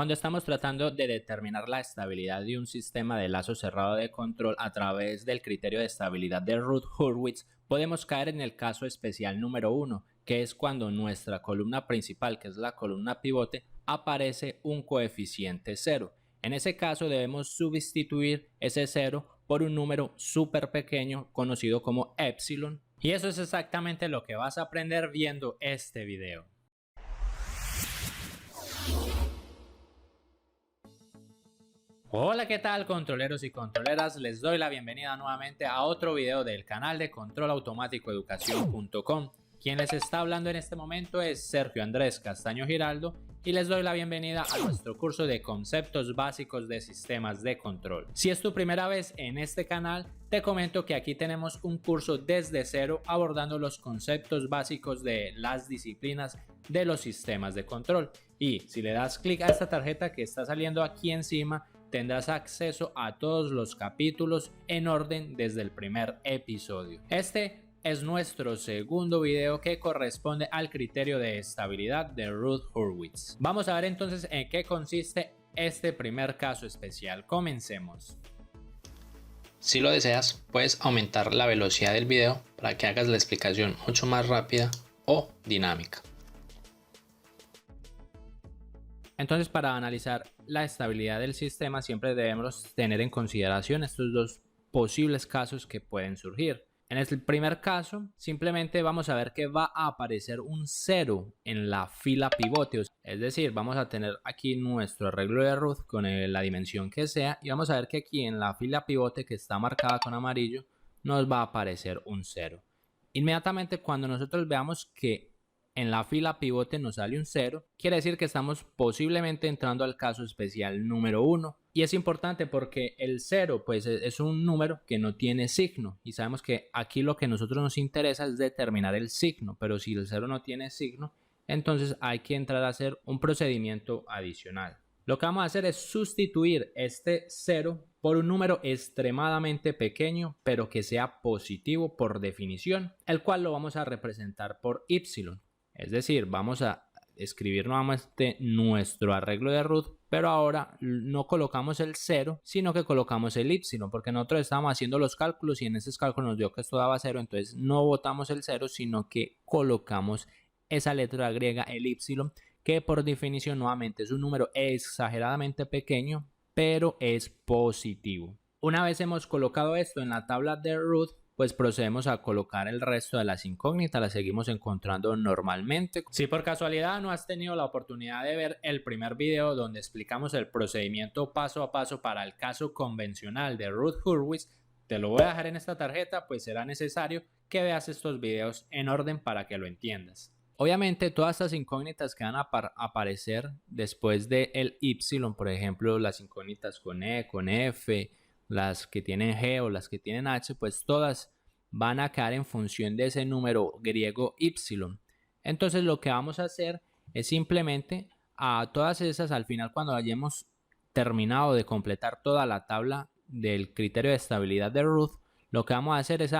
Cuando estamos tratando de determinar la estabilidad de un sistema de lazo cerrado de control a través del criterio de estabilidad de Routh-Hurwitz, podemos caer en el caso especial número 1, que es cuando nuestra columna principal, que es la columna pivote, aparece un coeficiente 0. En ese caso debemos sustituir ese 0 por un número súper pequeño conocido como epsilon. Y eso es exactamente lo que vas a aprender viendo este video. Hola, ¿qué tal, controleros y controleras? Les doy la bienvenida nuevamente a otro video del canal de controlautomaticoeducación.com. Quien les está hablando en este momento es Sergio Andrés Castaño Giraldo y les doy la bienvenida a nuestro curso de conceptos básicos de sistemas de control. Si es tu primera vez en este canal, te comento que aquí tenemos un curso desde cero abordando los conceptos básicos de las disciplinas de los sistemas de control. Y si le das clic a esta tarjeta que está saliendo aquí encima, tendrás acceso a todos los capítulos en orden desde el primer episodio. Este es nuestro segundo video que corresponde al criterio de estabilidad de Routh-Hurwitz. Vamos a ver entonces en qué consiste este primer caso especial. Comencemos. Si lo deseas, puedes aumentar la velocidad del video para que hagas la explicación mucho más rápida o dinámica. Entonces, para analizar la estabilidad del sistema siempre debemos tener en consideración estos dos posibles casos que pueden surgir. En el primer caso, simplemente vamos a ver que va a aparecer un 0 en la fila pivote. Es decir, vamos a tener aquí nuestro arreglo de Routh con la dimensión que sea y vamos a ver que aquí en la fila pivote que está marcada con amarillo nos va a aparecer un 0. Inmediatamente cuando nosotros veamos que en la fila pivote nos sale un 0, quiere decir que estamos posiblemente entrando al caso especial número 1. Y es importante porque el 0 pues es un número que no tiene signo y sabemos que aquí lo que a nosotros nos interesa es determinar el signo, pero si el 0 no tiene signo, entonces hay que entrar a hacer un procedimiento adicional. Lo que vamos a hacer es sustituir este 0 por un número extremadamente pequeño, pero que sea positivo por definición, el cual lo vamos a representar por y. Es decir, vamos a escribir nuevamente nuestro arreglo de Routh, pero ahora no colocamos el 0, sino que colocamos el y, porque nosotros estábamos haciendo los cálculos y en esos cálculos nos dio que esto daba 0, entonces no botamos el 0, sino que colocamos esa letra griega, el y, que por definición nuevamente es un número exageradamente pequeño, pero es positivo. Una vez hemos colocado esto en la tabla de Routh, pues procedemos a colocar el resto de las incógnitas, las seguimos encontrando normalmente. Si por casualidad no has tenido la oportunidad de ver el primer video donde explicamos el procedimiento paso a paso para el caso convencional de Routh-Hurwitz, te lo voy a dejar en esta tarjeta, pues será necesario que veas estos videos en orden para que lo entiendas. Obviamente todas estas incógnitas que van a aparecer después del y, por ejemplo las incógnitas con E, con F, las que tienen G o las que tienen H, pues todas van a quedar en función de ese número griego y. Entonces lo que vamos a hacer es simplemente a todas esas, al final cuando hayamos terminado de completar toda la tabla del criterio de estabilidad de Routh, lo que vamos a hacer es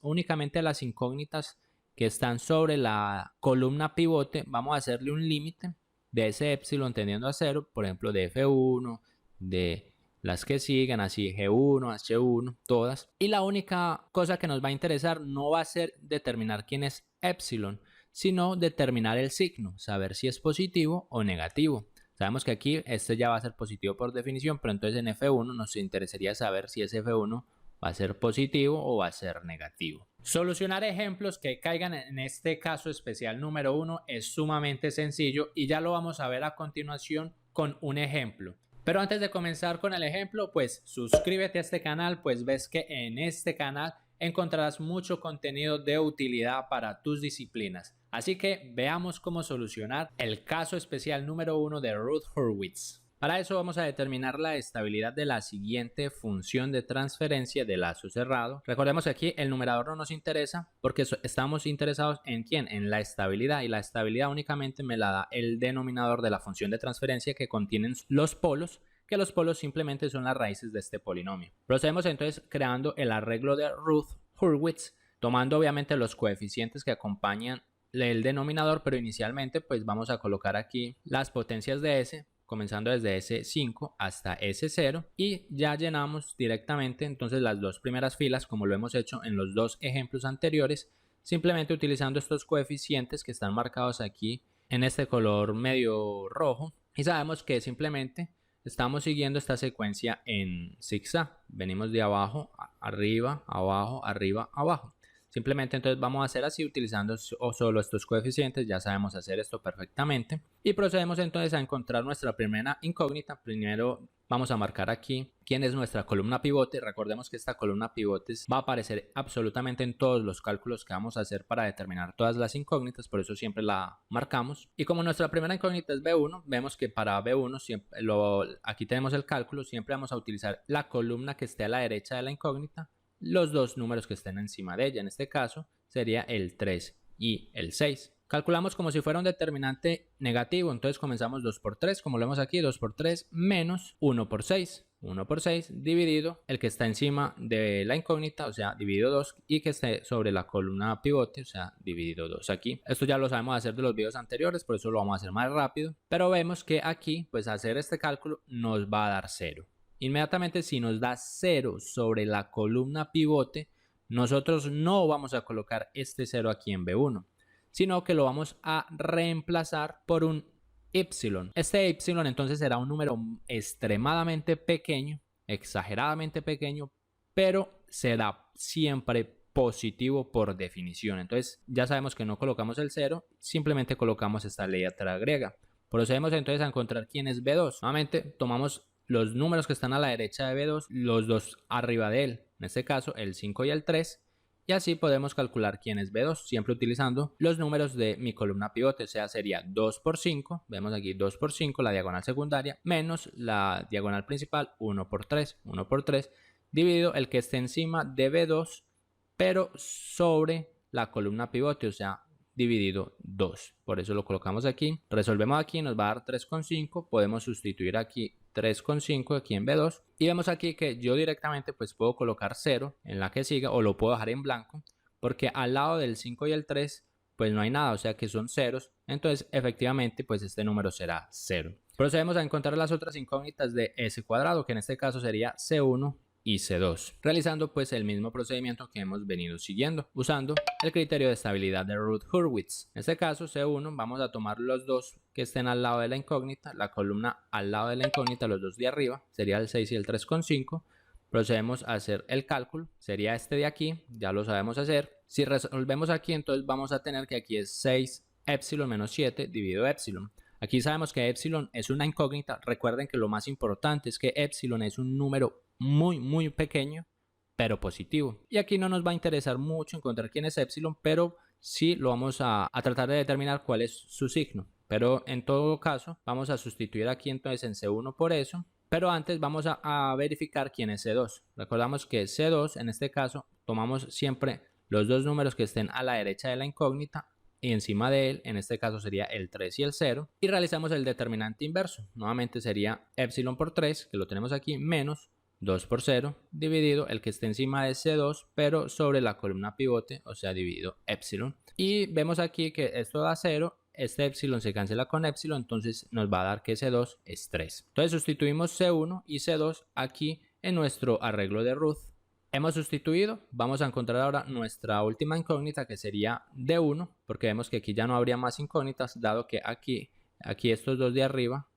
únicamente a las incógnitas que están sobre la columna pivote, vamos a hacerle un límite de ese epsilon tendiendo a 0, por ejemplo de F1, de las que siguen, así G1, H1, todas. Y la única cosa que nos va a interesar no va a ser determinar quién es epsilon, sino determinar el signo, saber si es positivo o negativo. Sabemos que aquí este ya va a ser positivo por definición, pero entonces en F1 nos interesaría saber si ese F1 va a ser positivo o va a ser negativo. Solucionar ejemplos que caigan en este caso especial número 1 es sumamente sencillo y ya lo vamos a ver a continuación con un ejemplo. Pero antes de comenzar con el ejemplo, pues suscríbete a este canal, pues ves que en este canal encontrarás mucho contenido de utilidad para tus disciplinas. Así que veamos cómo solucionar el caso especial número 1 de Routh-Hurwitz. Para eso vamos a determinar la estabilidad de la siguiente función de transferencia de lazo cerrado. Recordemos que aquí el numerador no nos interesa porque estamos interesados en ¿quién? En la estabilidad, y la estabilidad únicamente me la da el denominador de la función de transferencia que contienen los polos, que los polos simplemente son las raíces de este polinomio. Procedemos entonces creando el arreglo de Routh-Hurwitz, tomando obviamente los coeficientes que acompañan el denominador, pero inicialmente pues vamos a colocar aquí las potencias de S comenzando desde S5 hasta S0 y ya llenamos directamente entonces las dos primeras filas como lo hemos hecho en los dos ejemplos anteriores, simplemente utilizando estos coeficientes que están marcados aquí en este color medio rojo, y sabemos que simplemente estamos siguiendo esta secuencia en zigzag. Venimos de abajo, arriba, abajo, arriba, abajo. Simplemente entonces vamos a hacer así utilizando solo estos coeficientes, ya sabemos hacer esto perfectamente. Y procedemos entonces a encontrar nuestra primera incógnita. Primero vamos a marcar aquí quién es nuestra columna pivote. Recordemos que esta columna pivote va a aparecer absolutamente en todos los cálculos que vamos a hacer para determinar todas las incógnitas, por eso siempre la marcamos. Y como nuestra primera incógnita es B1, vemos que para B1 siempre aquí tenemos el cálculo, siempre vamos a utilizar la columna que esté a la derecha de la incógnita, los dos números que estén encima de ella. En este caso sería el 3 y el 6. Calculamos como si fuera un determinante negativo, entonces comenzamos 2 por 3, como lo vemos aquí, 2 por 3 menos 1 por 6. 1 por 6 dividido el que está encima de la incógnita, o sea, dividido 2, y que esté sobre la columna pivote, o sea, dividido 2 aquí. Esto ya lo sabemos hacer de los videos anteriores, por eso lo vamos a hacer más rápido. Pero vemos que aquí, pues hacer este cálculo nos va a dar 0. Inmediatamente si nos da 0 sobre la columna pivote, nosotros no vamos a colocar este 0 aquí en B1, sino que lo vamos a reemplazar por un y. Este y entonces será un número extremadamente pequeño, exageradamente pequeño, pero será siempre positivo por definición. Entonces ya sabemos que no colocamos el 0, simplemente colocamos esta letra griega. Procedemos entonces a encontrar quién es B2. Nuevamente tomamos los números que están a la derecha de B2, los dos arriba de él, en este caso el 5 y el 3, y así podemos calcular quién es B2, siempre utilizando los números de mi columna pivote, o sea, sería 2 por 5, vemos aquí 2 por 5, la diagonal secundaria, menos la diagonal principal, 1 por 3, dividido el que esté encima de B2, pero sobre la columna pivote, o sea, dividido 2. Por eso lo colocamos aquí. Resolvemos aquí, nos va a dar 3,5. Podemos sustituir aquí 3,5 aquí en B2. Y vemos aquí que yo directamente pues puedo colocar 0 en la que siga, o lo puedo dejar en blanco, porque al lado del 5 y el 3 pues no hay nada, o sea que son ceros. Entonces efectivamente pues este número será 0. Procedemos a encontrar las otras incógnitas de S cuadrado, que en este caso sería C1 y C2, realizando pues el mismo procedimiento que hemos venido siguiendo, usando el criterio de estabilidad de Routh-Hurwitz. En este caso C1 vamos a tomar los dos que estén al lado de la incógnita, la columna al lado de la incógnita, los dos de arriba, sería el 6 y el 3,5. Procedemos a hacer el cálculo, sería este de aquí, ya lo sabemos hacer. Si resolvemos aquí, entonces vamos a tener que aquí es 6 epsilon menos 7 dividido epsilon. Aquí sabemos que epsilon es una incógnita. Recuerden que lo más importante es que epsilon es un número muy pequeño, pero positivo. Y aquí no nos va a interesar mucho encontrar quién es epsilon, pero sí lo vamos a tratar de determinar cuál es su signo. Pero en todo caso, vamos a sustituir aquí entonces en C1 por eso. Pero antes vamos a verificar quién es C2. Recordamos que C2, en este caso, tomamos siempre los dos números que estén a la derecha de la incógnita y encima de él, en este caso sería el 3 y el 0, y realizamos el determinante inverso. Nuevamente sería epsilon por 3, que lo tenemos aquí, menos 2 por 0, dividido el que esté encima de C2, pero sobre la columna pivote, o sea, dividido epsilon. Y vemos aquí que esto da 0, este epsilon se cancela con epsilon, entonces nos va a dar que C2 es 3. Entonces sustituimos C1 y C2 aquí en nuestro arreglo de Routh. Hemos sustituido, vamos a encontrar ahora nuestra última incógnita, que sería D1, porque vemos que aquí ya no habría más incógnitas, dado que aquí estos dos de arriba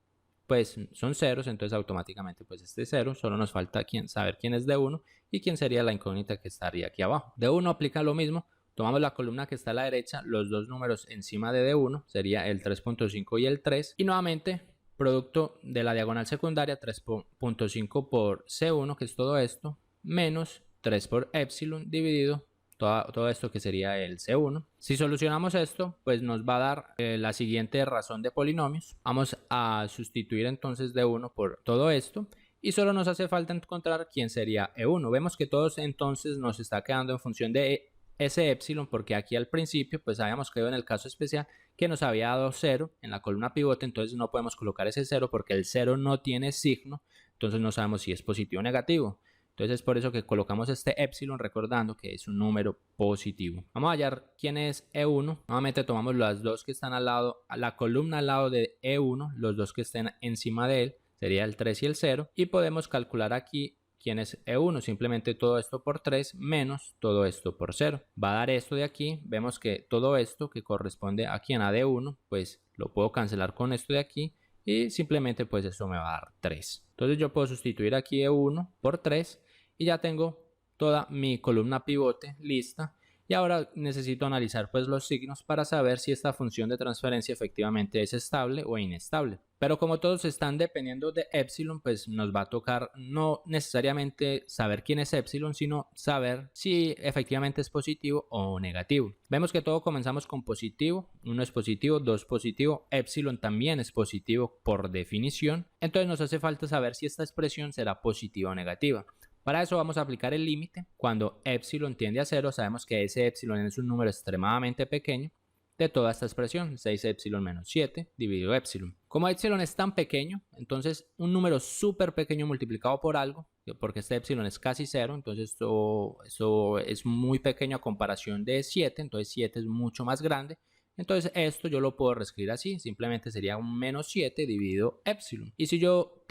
pues son ceros, entonces automáticamente pues este es 0, solo nos falta saber quién es D1 y quién sería la incógnita que estaría aquí abajo. D1 aplica lo mismo, tomamos la columna que está a la derecha, los dos números encima de D1, sería el 3.5 y el 3, y nuevamente producto de la diagonal secundaria, 3.5 por C1, que es todo esto, menos 3 por epsilon dividido todo esto que sería el C1. Si solucionamos esto, pues nos va a dar la siguiente razón de polinomios. Vamos a sustituir entonces D1 por todo esto y solo nos hace falta encontrar quién sería E1. Vemos que todos entonces nos está quedando en función de ese epsilon, porque aquí al principio pues habíamos quedado en el caso especial que nos había dado 0 en la columna pivote, entonces no podemos colocar ese 0 porque el 0 no tiene signo, entonces no sabemos si es positivo o negativo. Entonces es por eso que colocamos este epsilon recordando que es un número positivo. Vamos a hallar quién es E1. Nuevamente tomamos las dos que están al lado, a la columna al lado de E1, los dos que estén encima de él, sería el 3 y el 0. Y podemos calcular aquí quién es E1, simplemente todo esto por 3 menos todo esto por 0. Va a dar esto de aquí, vemos que todo esto que corresponde aquí en AD1, pues lo puedo cancelar con esto de aquí y simplemente pues esto me va a dar 3. Entonces yo puedo sustituir aquí E1 por 3 y ya tengo toda mi columna pivote lista. Y ahora necesito analizar pues los signos para saber si esta función de transferencia efectivamente es estable o inestable. Pero como todos están dependiendo de epsilon, pues nos va a tocar no necesariamente saber quién es epsilon, sino saber si efectivamente es positivo o negativo. Vemos que todo comenzamos con positivo, 1 es positivo, 2 positivo, epsilon también es positivo por definición. Entonces nos hace falta saber si esta expresión será positiva o negativa. Para eso vamos a aplicar el límite. Cuando epsilon tiende a 0, sabemos que ese epsilon es un número extremadamente pequeño de toda esta expresión, 6 epsilon menos 7 dividido epsilon. Como epsilon es tan pequeño, entonces un número súper pequeño multiplicado por algo, porque este epsilon es casi 0, entonces esto es muy pequeño a comparación de 7, entonces 7 es mucho más grande. Entonces esto yo lo puedo reescribir así, simplemente sería un menos 7 dividido epsilon. Y si yo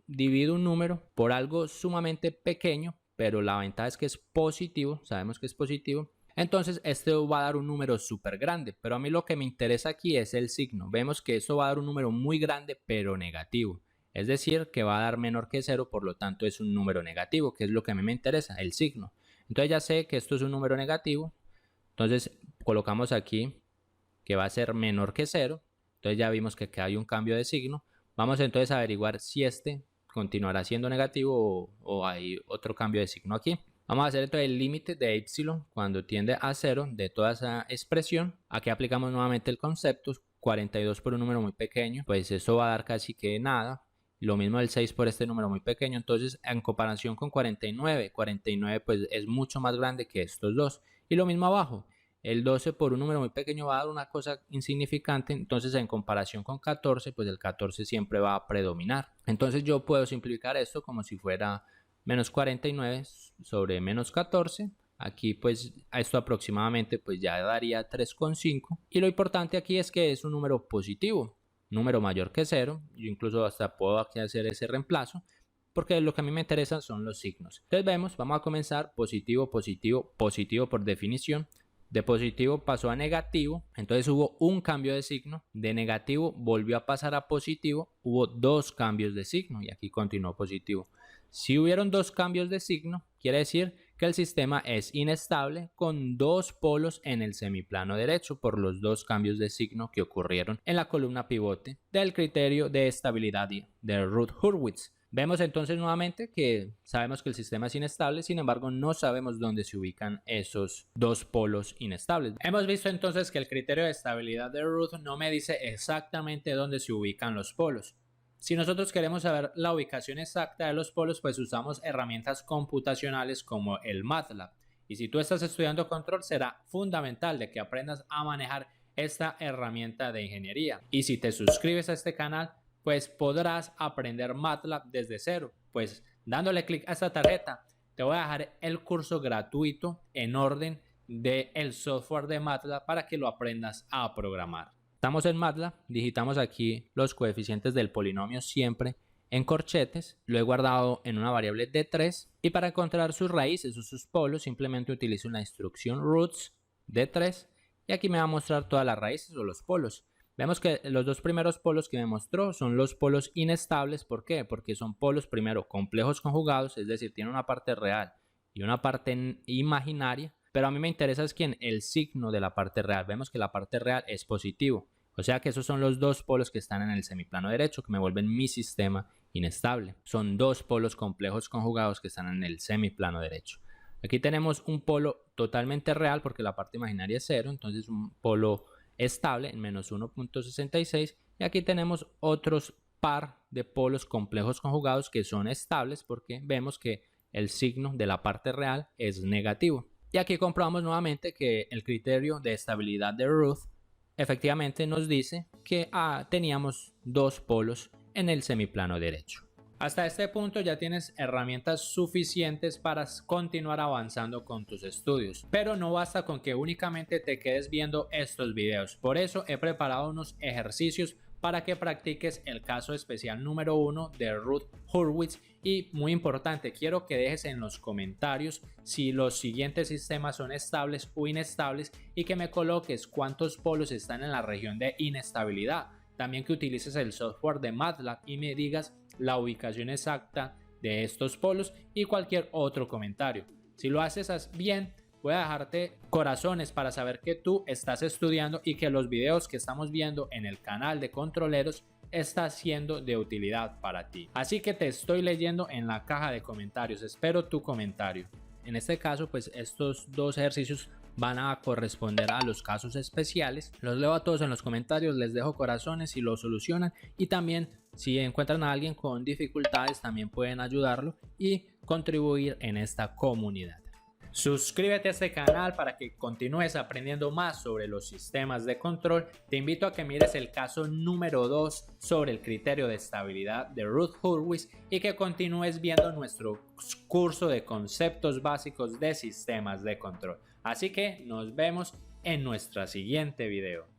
divido un número por algo sumamente pequeño, pero la ventaja es que es positivo, sabemos que es positivo, entonces este va a dar un número súper grande. Pero a mí lo que me interesa aquí es el signo. Vemos que esto va a dar un número muy grande, pero negativo. Es decir, que va a dar menor que 0, por lo tanto es un número negativo, que es lo que a mí me interesa, el signo. Entonces ya sé que esto es un número negativo, entonces colocamos aquí que va a ser menor que 0, entonces ya vimos que hay un cambio de signo. Vamos entonces a averiguar si este continuará siendo negativo o hay otro cambio de signo aquí. Vamos a hacer entonces el límite de epsilon cuando tiende a 0 de toda esa expresión. Aquí aplicamos nuevamente el concepto, 42 por un número muy pequeño, pues eso va a dar casi que nada. Lo mismo el 6 por este número muy pequeño, entonces en comparación con 49 pues es mucho más grande que estos dos. Y lo mismo abajo. El 12 por un número muy pequeño va a dar una cosa insignificante, entonces en comparación con 14, pues el 14 siempre va a predominar. Entonces yo puedo simplificar esto como si fuera menos 49 sobre menos 14. Aquí pues a esto aproximadamente pues ya daría 3,5. Y lo importante aquí es que es un número positivo, número mayor que 0. Yo incluso hasta puedo aquí hacer ese reemplazo, porque lo que a mí me interesa son los signos. Entonces vamos a comenzar positivo, positivo, positivo por definición. De positivo pasó a negativo, entonces hubo un cambio de signo, de negativo volvió a pasar a positivo, hubo dos cambios de signo y aquí continuó positivo. Si hubieron dos cambios de signo, quiere decir que el sistema es inestable con dos polos en el semiplano derecho por los dos cambios de signo que ocurrieron en la columna pivote del criterio de estabilidad de Routh-Hurwitz. Vemos entonces nuevamente que sabemos que el sistema es inestable, sin embargo no sabemos dónde se ubican esos dos polos inestables. Hemos visto entonces que el criterio de estabilidad de Routh no me dice exactamente dónde se ubican los polos. Si nosotros queremos saber la ubicación exacta de los polos, pues usamos herramientas computacionales como el MATLAB. Y si tú estás estudiando control, será fundamental de que aprendas a manejar esta herramienta de ingeniería. Y si te suscribes a este canal, pues podrás aprender MATLAB desde cero. Pues dándole clic a esta tarjeta, te voy a dejar el curso gratuito en orden del software de MATLAB para que lo aprendas a programar. Estamos en MATLAB, digitamos aquí los coeficientes del polinomio siempre en corchetes, lo he guardado en una variable de 3 y para encontrar sus raíces o sus polos simplemente utilizo la instrucción roots de 3 y aquí me va a mostrar todas las raíces o los polos. Vemos que los dos primeros polos que me mostró son los polos inestables. ¿Por qué? Porque son polos primero complejos conjugados, es decir, tienen una parte real y una parte imaginaria. Pero a mí me interesa es que el signo de la parte real, vemos que la parte real es positivo. O sea que esos son los dos polos que están en el semiplano derecho que me vuelven mi sistema inestable. Son dos polos complejos conjugados que están en el semiplano derecho. Aquí tenemos un polo totalmente real porque la parte imaginaria es 0, entonces un polo estable en menos 1.66 y aquí tenemos otros par de polos complejos conjugados que son estables porque vemos que el signo de la parte real es negativo. Y aquí comprobamos nuevamente que el criterio de estabilidad de Routh efectivamente nos dice que teníamos dos polos en el semiplano derecho. Hasta este punto ya tienes herramientas suficientes para continuar avanzando con tus estudios, pero no basta con que únicamente te quedes viendo estos videos. Por eso he preparado unos ejercicios para que practiques el caso especial número 1 de Ruth Hurwitz. Y muy importante, quiero que dejes en los comentarios si los siguientes sistemas son estables o inestables y que me coloques cuántos polos están en la región de inestabilidad. También que utilices el software de MATLAB y me digas la ubicación exacta de estos polos y cualquier otro comentario. Si lo haces bien, voy a dejarte corazones para saber que tú estás estudiando y que los videos que estamos viendo en el canal de controleros está siendo de utilidad para ti. Así que te estoy leyendo en la caja de comentarios, espero tu comentario. En este caso, pues estos dos ejercicios van a corresponder a los casos especiales. Los leo a todos en los comentarios, les dejo corazones si lo solucionan, y también si encuentran a alguien con dificultades también pueden ayudarlo y contribuir en esta comunidad. Suscríbete a este canal para que continúes aprendiendo más sobre los sistemas de control. Te invito a que mires el caso número 2 sobre el criterio de estabilidad de Ruth Hurwitz y que continúes viendo nuestro curso de conceptos básicos de sistemas de control. Así que nos vemos en nuestro siguiente video.